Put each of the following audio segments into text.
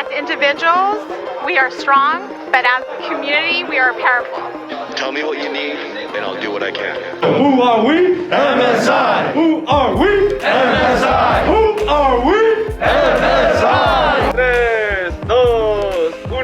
As individuals, we are strong, but as a community, we are powerful. Tell me what you need, and I'll do what I can. Who are we? MSI. Who are we? MSI. Who are we? MSI. 3, 2, 1.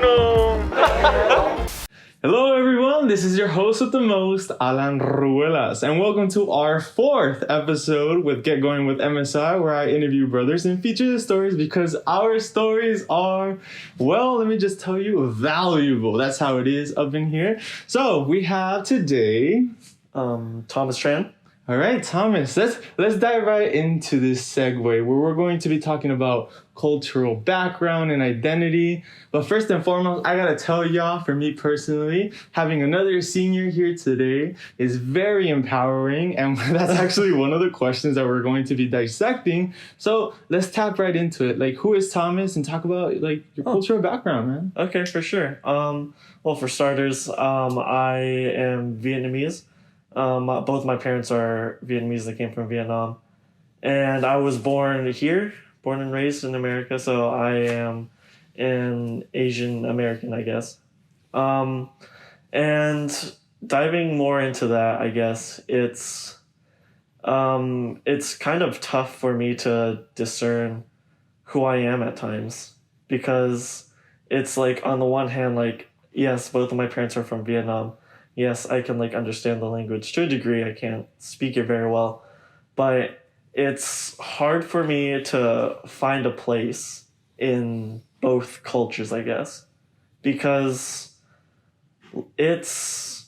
Hello everyone, this is your host with the most, ALANRUELAS, and welcome to our 4th episode with Get Going with MSI, where I interview brothers and feature the stories because our stories are, well, let me just tell you, valuable. That's how it is up in here. So we have today, Thomas Tran. all right, Thomas, let's dive right into this segue where we're going to be talking about cultural background and identity. But first and foremost, I gotta tell y'all, for me personally, having another senior here today is very empowering, and that's actually one of the questions that we're going to be dissecting. So let's tap right into it. Like, who is Thomas, and talk about like your cultural background, man. Okay, for sure. Well, for starters, I am Vietnamese. Both my parents are Vietnamese. They came from Vietnam. And I was born here, born and raised in America, so I am an Asian American, I guess. And diving more into that, I guess, it's kind of tough for me to discern who I am at times, because it's like, on the one hand, like, yes, both of my parents are from Vietnam. Yes, I can like understand the language to a degree. I can't speak it very well, but it's hard for me to find a place in both cultures, I guess, because it's,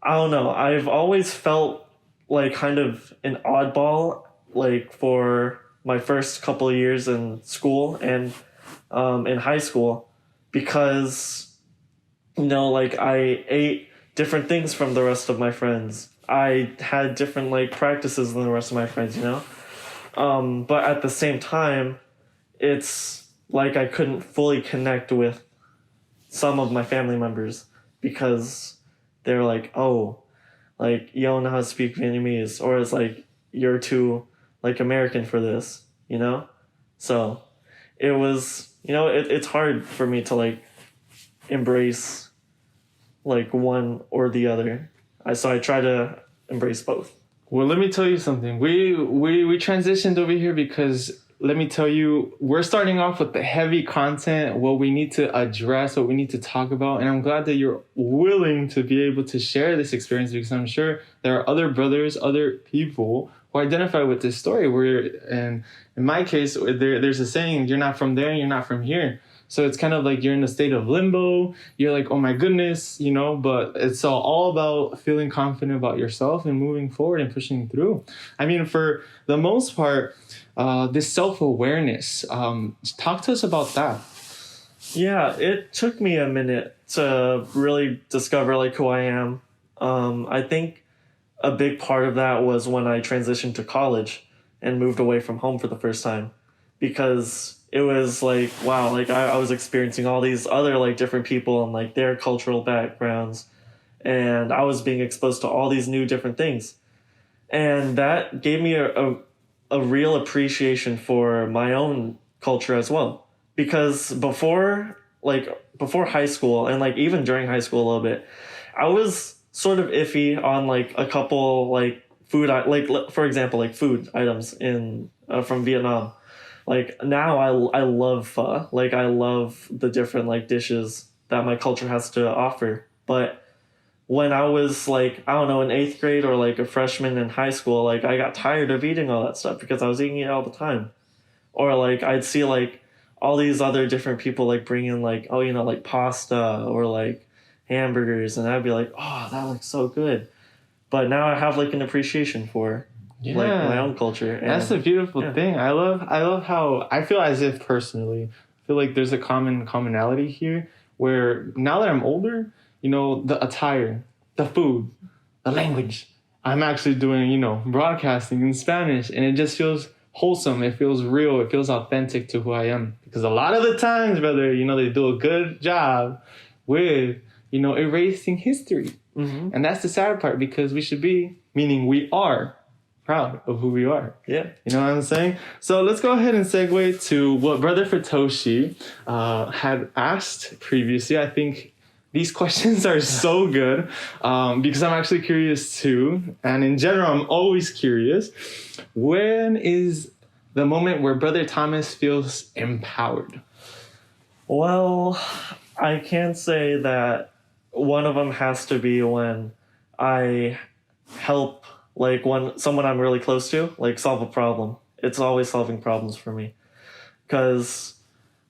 I don't know, I've always felt like kind of an oddball, like for my first couple of years in school and in high school, because, you know, like I ate different things from the rest of my friends. I had different like practices than the rest of my friends, you know? But at the same time, it's like I couldn't fully connect with some of my family members because they're like, oh, like, you don't know how to speak Vietnamese, or it's like, you're too like American for this, you know? So it was, you know, it's hard for me to like embrace like one or the other. So I try to embrace both. Well, let me tell you something. We transitioned over here because, let me tell you, we're starting off with the heavy content, what we need to address, what we need to talk about. And I'm glad that you're willing to be able to share this experience, because I'm sure there are other brothers, other people who identify with this story. And in my case, there's a saying, you're not from there and you're not from here. So it's kind of like you're in a state of limbo. You're like, oh my goodness, you know, but it's all about feeling confident about yourself and moving forward and pushing through. I mean, for the most part, this self-awareness, talk to us about that. Yeah, it took me a minute to really discover like who I am. I think a big part of that was when I transitioned to college and moved away from home for the first time, because it was like, wow, like I was experiencing all these other like different people and like their cultural backgrounds, and I was being exposed to all these new different things. And that gave me a real appreciation for my own culture as well. Because before high school, and like even during high school a little bit, I was sort of iffy on like a couple like food, like for example, like food items from Vietnam. Like now I love pho. Like I love the different like dishes that my culture has to offer. But when I was like, I don't know, in 8th grade or like a freshman in high school, like I got tired of eating all that stuff because I was eating it all the time. Or like I'd see like all these other different people like bring in like, oh, you know, like pasta or like hamburgers, and I'd be like, oh, that looks so good. But now I have like an appreciation for like my own culture. And that's the beautiful thing. I love how I feel, as if personally, I feel like there's a commonality here, where now that I'm older, you know, the attire, the food, the language, I'm actually doing, you know, broadcasting in Spanish, and it just feels wholesome. It feels real. It feels authentic to who I am. Because a lot of the times, brother, you know, they do a good job with, you know, erasing history. Mm-hmm. And that's the sad part, because we should be, meaning we are, proud of who we are. Yeah. You know what I'm saying? So let's go ahead and segue to what Brother Futoshi had asked previously. I think these questions are so good because I'm actually curious too. And in general, I'm always curious. When is the moment where Brother Thomas feels empowered? Well, I can say that one of them has to be when I help, like, when someone I'm really close to, like, solve a problem. It's always solving problems for me. Because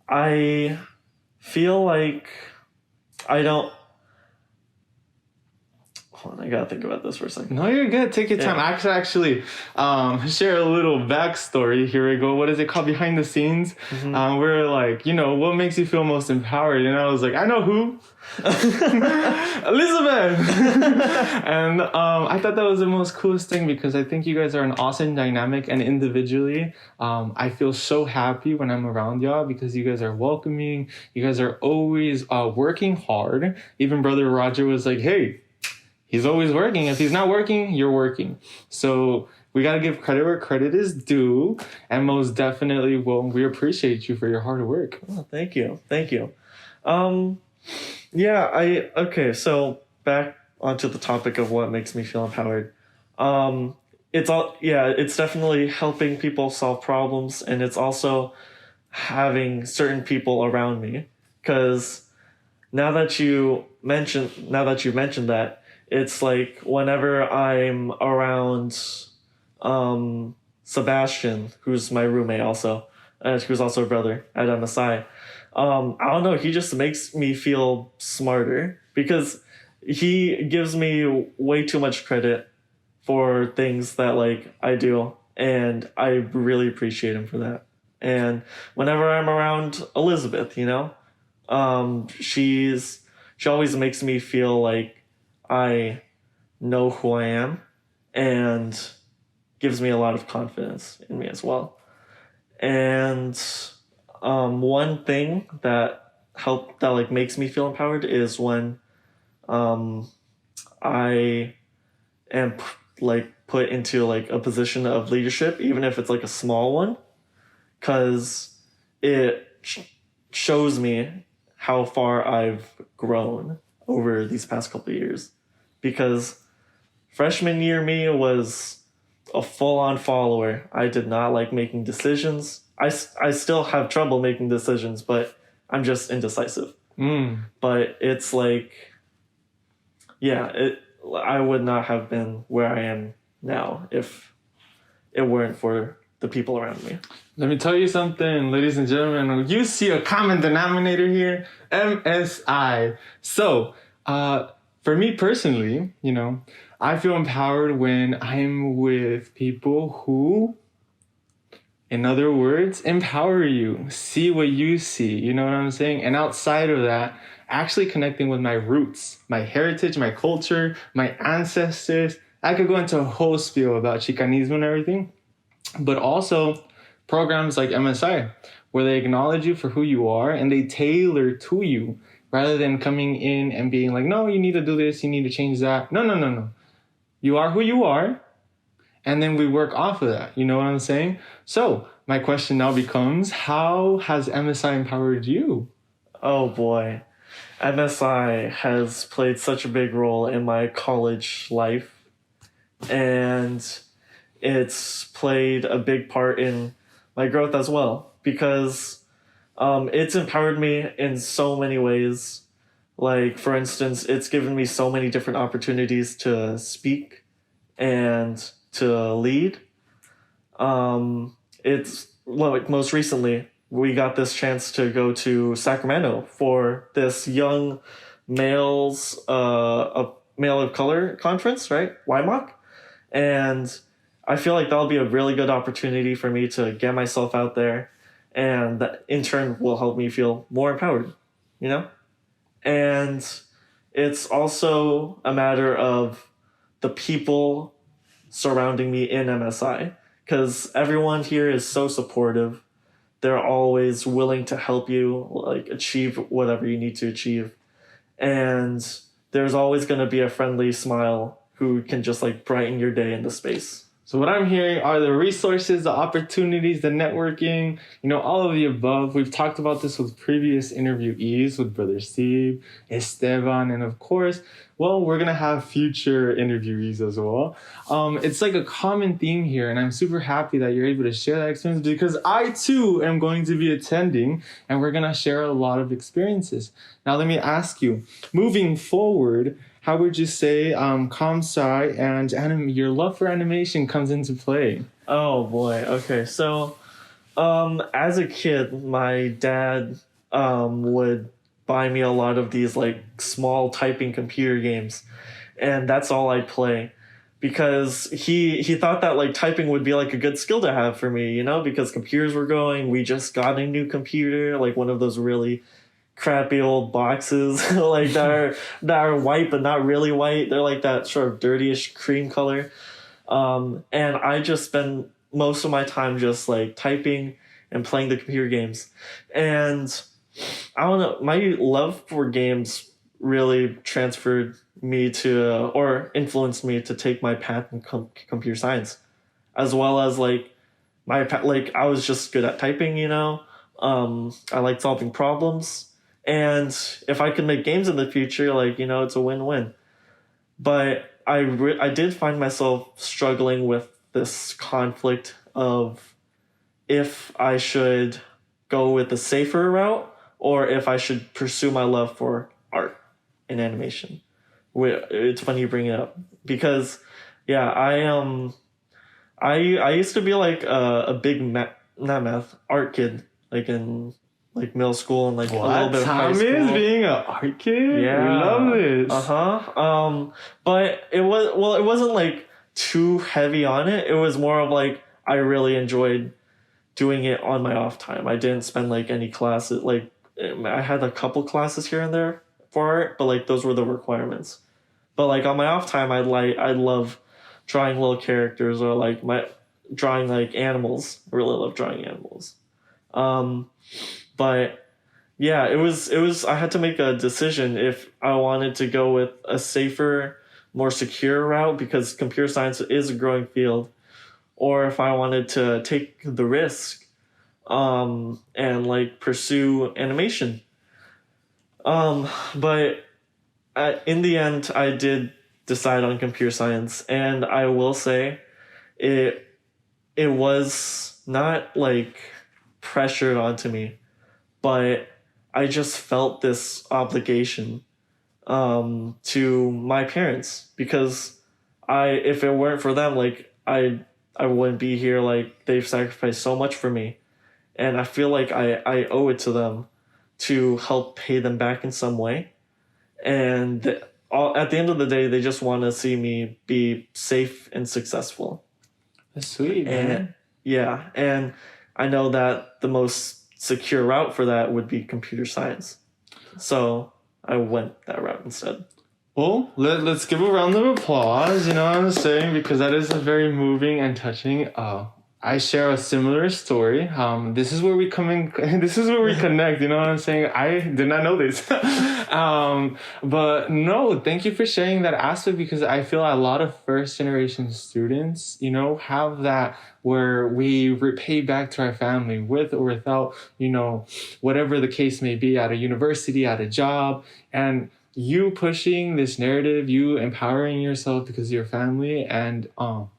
I feel like I don't... Hold on, I gotta think about this for a second. No, you're good. Take your time. I could actually share a little backstory. Here we go. What is it called? Behind the scenes. We're like, what makes you feel most empowered? And I was like, I know who. Elizabeth. And I thought that was the most coolest thing because I think you guys are an awesome dynamic, and individually I feel so happy when I'm around y'all because you guys are welcoming. You guys are always working hard. Even Brother Roger was like, hey, he's always working. If he's not working, you're working. So we got to give credit where credit is due. And most definitely, we appreciate you for your hard work. Oh, thank you. Thank you. So back onto the topic of what makes me feel empowered. It's definitely helping people solve problems, and it's also having certain people around me. Because now that you mentioned that, it's like whenever I'm around Sebastian, who's my roommate also, who's also a brother at MSI, I don't know, he just makes me feel smarter because he gives me way too much credit for things that, like, I do, and I really appreciate him for that. And whenever I'm around Elizabeth, she always makes me feel like I know who I am and gives me a lot of confidence in me as well. And one thing that makes me feel empowered is when I am put into like a position of leadership, even if it's like a small one, because it shows me how far I've grown over these past couple of years. Because freshman year me was a full-on follower. I did not like making decisions. I still have trouble making decisions, but I'm just indecisive. But it's like, I would not have been where I am now if it weren't for the people around me. Let me tell you something, ladies and gentlemen. You see a common denominator here, MSI. So, for me personally, I feel empowered when I'm with people who, in other words, empower you, see what you see, you know what I'm saying? And outside of that, actually connecting with my roots, my heritage, my culture, my ancestors. I could go into a whole spiel about Chicanismo and everything, but also programs like MSI, where they acknowledge you for who you are and they tailor to you, rather than coming in and being like, no, you need to do this, you need to change that. No. You are who you are, and then we work off of that. You know what I'm saying? So my question now becomes, how has MSI empowered you? Oh boy. MSI has played such a big role in my college life, and it's played a big part in my growth as well, because it's empowered me in so many ways. Like, for instance, it's given me so many different opportunities to speak and to lead. Most recently, we got this chance to go to Sacramento for this young males, a male of color conference, right? YMOC. And I feel like that'll be a really good opportunity for me to get myself out there, and that in turn will help me feel more empowered, And it's also a matter of the people surrounding me in MSI, because everyone here is so supportive. They're always willing to help you, like, achieve whatever you need to achieve. And there's always going to be a friendly smile who can just, like, brighten your day in the space. So what I'm hearing are the resources, the opportunities, the networking, all of the above. We've talked about this with previous interviewees, with Brother Steve, Esteban, and of course, well, we're going to have future interviewees as well. It's like a common theme here, and I'm super happy that you're able to share that experience because I too am going to be attending, and we're going to share a lot of experiences. Now, let me ask you, moving forward, how would you say comsci and your love for animation comes into play? Oh boy. Okay. So, as a kid, my dad would buy me a lot of these like small typing computer games, and that's all I play because he thought that like typing would be like a good skill to have for me, because computers were going. We just got a new computer, like one of those really crappy old boxes like that are white but not really white. They're like that sort of dirtyish cream color. And I just spend most of my time just like typing and playing the computer games. And I don't know, my love for games really transferred me to or influenced me to take my path in computer science, as well as like I was just good at typing, I like solving problems. And if I could make games in the future, it's a win-win. But I did find myself struggling with this conflict of if I should go with the safer route or if I should pursue my love for art and animation. It's funny you bring it up because, yeah, I used to be like a big art kid, like in like middle school and like a little bit of high school. Thomas being an art kid? Yeah. We love this. But it wasn't like too heavy on it. It was more of like I really enjoyed doing it on my off time. I didn't spend like any classes. Like I had a couple classes here and there for art, but like those were the requirements. But like on my off time, I love drawing little characters or like drawing like animals. I really love drawing animals. But yeah, it was I had to make a decision if I wanted to go with a safer, more secure route because computer science is a growing field, or if I wanted to take the risk and like pursue animation. But in the end, I did decide on computer science, and I will say it was not like pressured onto me. But I just felt this obligation to my parents because if it weren't for them, like I wouldn't be here. Like they've sacrificed so much for me, and I feel like I owe it to them to help pay them back in some way. And at the end of the day, they just want to see me be safe and successful. That's sweet, man. And yeah, and I know that the most secure route for that would be computer science. So I went that route instead. Well, let's give a round of applause, you know what I'm saying? Because that is a very moving and touching. I share a similar story. This is where we come in. This is where we connect. You know what I'm saying? I did not know this. But no, thank you for sharing that aspect because I feel a lot of first generation students, have that where we repay back to our family with or without, whatever the case may be at a university, at a job. And you pushing this narrative, you empowering yourself because of your family and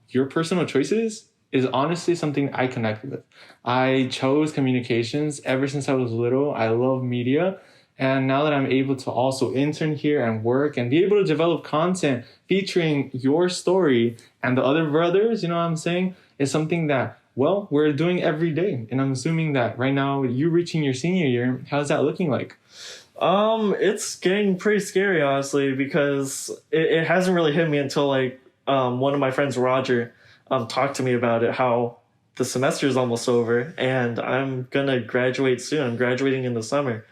your personal choices is honestly something I connect with. I chose communications ever since I was little. I love media. And now that I'm able to also intern here and work and be able to develop content featuring your story and the other brothers, you know what I'm saying, is something that, well, we're doing every day. And I'm assuming that right now, you reaching your senior year, how's that looking like? It's getting pretty scary, honestly, because it hasn't really hit me until like one of my friends, Roger, talked to me about it, how the semester is almost over and I'm gonna graduate soon. I'm graduating in the summer.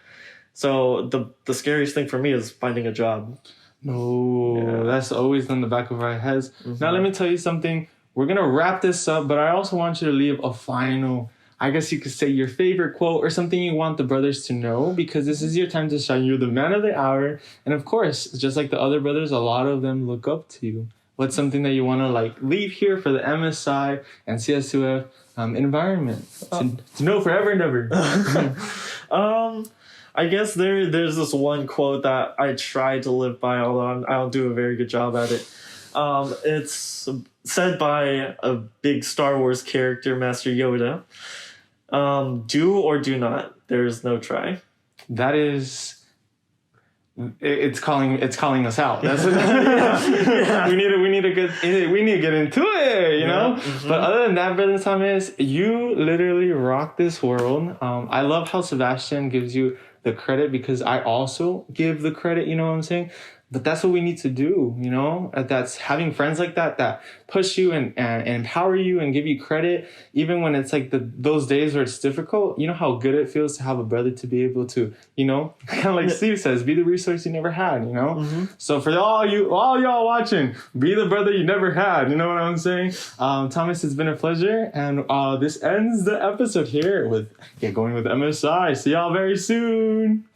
So the scariest thing for me is finding a job. No, that's always in the back of our heads. Mm-hmm. Now, let me tell you something. We're going to wrap this up, but I also want you to leave a final, I guess you could say your favorite quote or something you want the brothers to know because this is your time to shine. You're the man of the hour. And of course, just like the other brothers, a lot of them look up to you. What's something that you want to like leave here for the MSI and CS2F environment to know forever and ever? I guess there's this one quote that I try to live by, although I don't do a very good job at it. It's said by a big Star Wars character, Master Yoda. Do or do not. There is no try. That is. It's calling us out. That's we need to get into it, you know. Mm-hmm. But other than that, Brother Thomas, you literally rock this world. I love how Sebastian gives you the credit because I also give the credit. You know what I'm saying? But that's what we need to do, you know? That's having friends like that push you and empower you and give you credit, even when it's like those days where it's difficult. You know how good it feels to have a brother to be able to, you know, kind of like Steve says, be the resource you never had, you know? Mm-hmm. So for all y'all watching, be the brother you never had, you know what I'm saying? Thomas, it's been a pleasure. And this ends the episode here with Get Going with MSI. See y'all very soon.